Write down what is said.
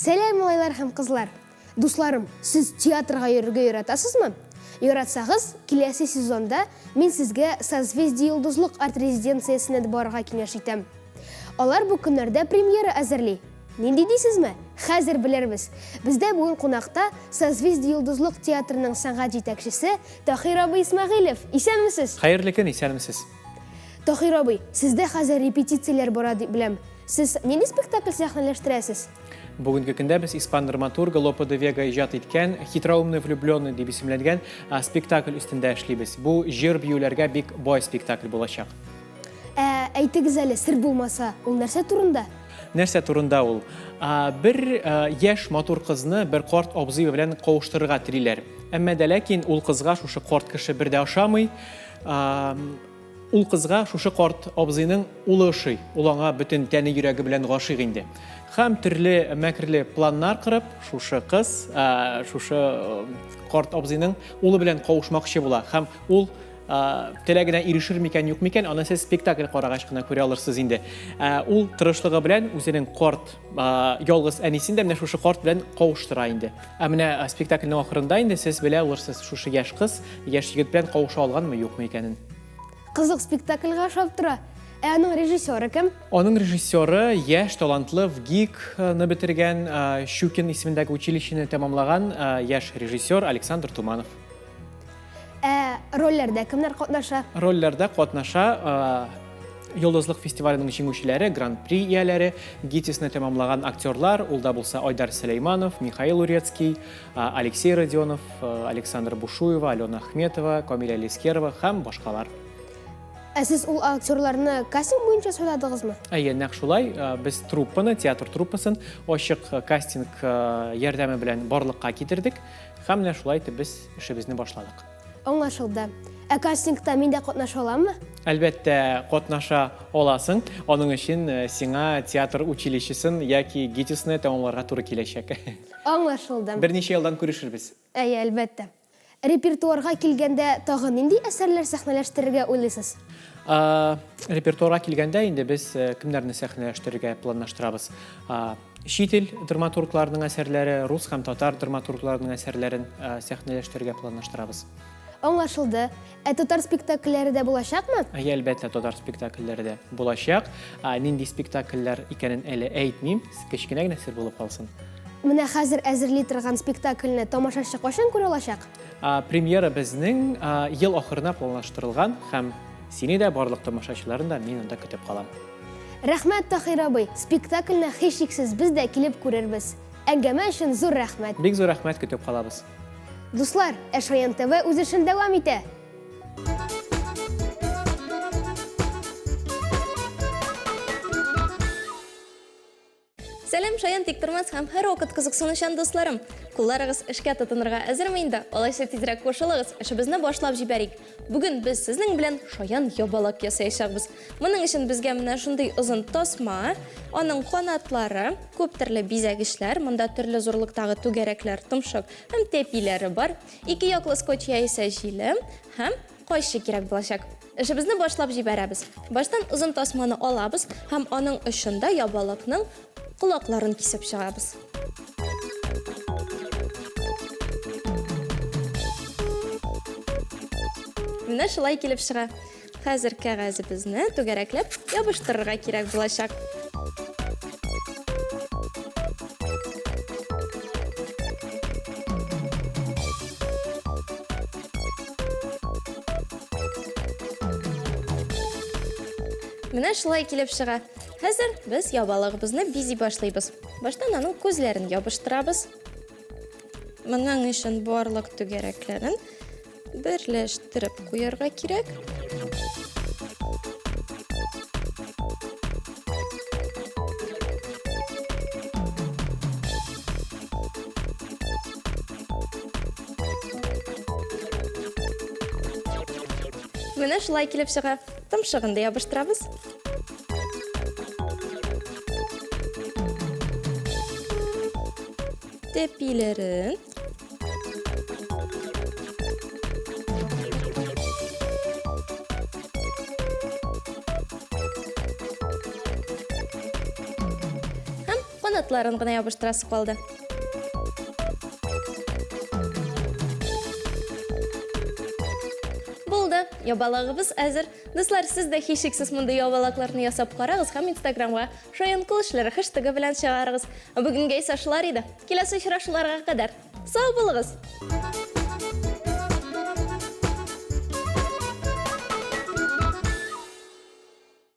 Сәлем олайлар һәм кызлар. Дусларым, сіз театрға йөрергә яратасызмы? Яратсагыз, киләсе сезонда мин сезгә Созвездие йолдызлык арт резиденциясенә барырга киңәш итәм. Алар бу көннәрдә премьера әзерли. Нинди дисезме? Хәзер белербез. Бездә бүген кунакта Созвездие йолдызлык театрының сәнгать җитәкчесе Тахир абый Исмәгыйлев. Исәнмесез? Хәерле көн, исәнмесез? Тахир абый, сездә хәзер репетицияләр бара дип беләм. Сез нинди спектакль сәхнәләштерәсез? Бүгінгі күндә біз испан драматургы Лопе де Вега иҗат иткән «Хитроумный влюбленный» дип исемләнгән спектакль өстендә эшлибез. Бу җыр биюләргә бик бай спектакль булачак. Әйтегез әле, сер булмаса, ул нәрсә турында? Нәрсә турында ул? Бер яшь матур кызны бер карт абзый белән кавыштырырга телиләр. Әмма дә ләкин ул кызга шушы карт кеше бердә ошамый. Ул кызга шушы карт абзыйның улы ошый. Ул аңа бөтен тәне йөрәге белән гашыйк инде. Һәм төрле мәкерле планнар кырып, шушы кыз, шушы карт абзыйның улы белән кавышмакчы була. Һәм ул теләгенә ирешер микән, юк микән, аны сез спектакль карагач кына күрә алырсыз инде. Ул тырышлыгы белән үзенең карт ялгыз әнисен дә менә шушы карт белән кавыштыра инде. Менә спектакльнең ахырында инде сез белә алырсыз, шушы яшь кыз яшь егет белән кавыша алганмы, юкмы икәнен. Кызык спектакльгә ошап тора. Аның режиссеры кем? Аның режиссеры яшь талантлы ВГИКны бетергән, Щукин исемендәге училищене тәмамлаган яшь режиссер Александр Туманов. Рольләрдә кемнәр катнаша? Рольләрдә катнаша Йолдызлык фестиваленең җиңүчеләре, гран-при ияләре, ГИТИСны тәмамлаган актерлар, ул да булса Айдар Сулейманов, Михаил Урецкий, Алексей Родионов, Александра Бушуева, Алена Ахметова, Камиля Лискерова һәм башкалар. Сез ул актерларны кастинг буенча сайладыгызмы? Нәкъ шулай, без труппаны, театр труппасын ачык кастинг ярдәме белән барлыкка китердек һәм менә шулай итеп без эшебезне башладык. Аңлашылды. Кастингта мин дә катнаша аламмы? Әлбәттә, катнаша аласың. Аның өчен сиңа театр училищесын яки ГИТИСны тәмамларга туры киләчәк. Аңлашылды. Берничә елдан күрешербез. Әлбәттә. Репертуарга килгәндә тагы нинди әсәрләр сәхнәләштерергә уйлыйсыз? Репертуарга килгәндә инде без кемнәрне сәхнәләштерергә планлаштырабыз. Чит ил драматургларының әсәрләре, рус һәм татар драматургларының әсәрләрен сәхнәләштерергә планлаштырабыз. Аңлашылды. Татар спектакльләре дә булачакмы? Әлбәттә, татар спектакльләре дә булачак. Нинди спектакльләр икәнен әле әйтмим, кечкенә генә сер булып калсын. Менә хәзер әзерли торган спектакльне тамашачы кайчан күрә алачак? Премьера безнең ел ахырына планлаштырылган һәм сине дә барлык тамашачыларын да мин анда көтеп калам. Рәхмәт, Тахир абый. Спектакльне һичшиксез без дә килеп күрербез. Әңгәмә өчен зур рәхмәт. Бик зур рәхмәт, көтеп калабыз. Дуслар, Шаян ТВ үз эшен дәвам итә. Сәлем, Шаян Тиктормас һәм һәр вакыт кызыксынучан дусларым. Кулларыгыз эшкә тотынырга әзерме инде? Алайса тизрәк кушылыгыз, эшебезне башлап җибәрик. Бүген без сезнең белән шаян ябалак ясаячакбыз. Моның өчен безгә менә шундый озын тасма, аның канатлары, күп төрле бизәгечләр, монда төрле зурлыктагы түгәрәкләр, томшык һәм тәпиләре бар. Ике яклы скотч яисә җиле һәм кайчы кирәк булачак. Эшебезне башлап җибәрәбез. Баштан озын тасманы алабыз һәм аның очында ябалакның кулакларын кисеп чыгабыз. Менә шулай килеп чыга. Хәзер кәгазебезне түгәрәкләп ябыштырырга кирәк булачак. Менә шулай килеп чыга. Хәзер без ябалыгыбызны бизи башлыйбыз. Баштан аның күзләрен ябыштырабыз. Моның өчен барлык түгәрәкләрен берләштереп куярга кирәк. Менә шулай килеп чыга. Томшыгын да ябыштырабыз. Тәпиләрен. канатларын гына ябыштырасы калды. Булды, ябалыгыбыз әзер. Дуслар, сез дә һичшиксез мондай ябалакларны ясап карагыз һәм Инстаграмга «Шаян кылышлары» хэштегы белән чыгарыгыз. Бүгенгә исә шулар иде. Киләсе очрашуларга кадәр сау булыгыз.